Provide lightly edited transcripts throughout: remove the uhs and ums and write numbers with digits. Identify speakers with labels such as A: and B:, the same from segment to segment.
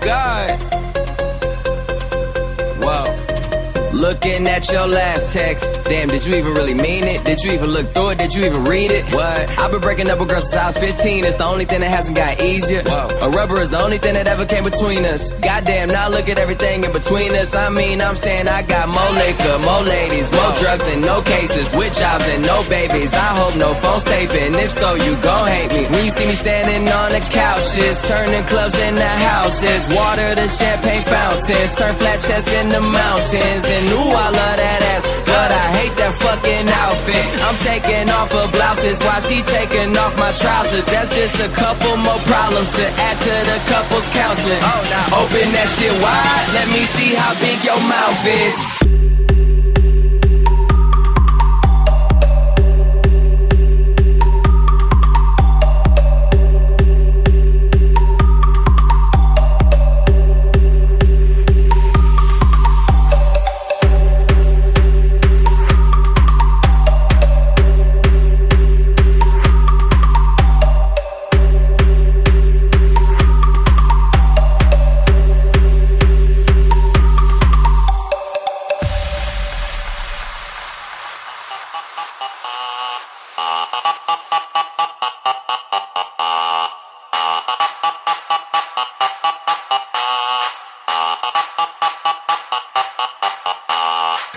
A: God. Wow. Looking at your last text. Damn, did you even really mean it? Did you even look through it? Did you even read it? What? I've been breaking up with girls since I was 15. It's the only thing that hasn't got easier. Whoa. A rubber is the only thing that ever came between us. Goddamn, now look at everything in between us. I mean, I'm saying I got more liquor, more ladies, more drugs and no cases, with jobs and no babies. I hope no phone's taping. If so, you gon' hate me. When you see me standing on the couches, turning clubs into houses, water to champagne fountains, turn flat chests into mountains. And ooh, I love that ass, but I hate that fucking outfit. I'm taking off her blouses while she taking off my trousers. That's just a couple more problems to add to the couple's counseling. Oh, now open that shit wide, let me see how big your mouth is.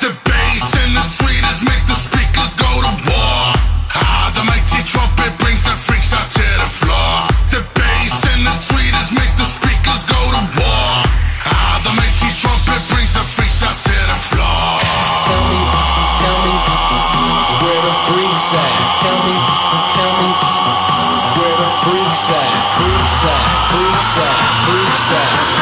B: The bass and the tweeters make the speakers go to war. The mighty trumpet brings the freaks out to the floor. The bass and the tweeters make the speakers go to war. The mighty trumpet brings the freaks out to the floor.
A: Tell me, where the freaks at? Tell me, where the freaks at? Freaks at, freaks at, freaks at.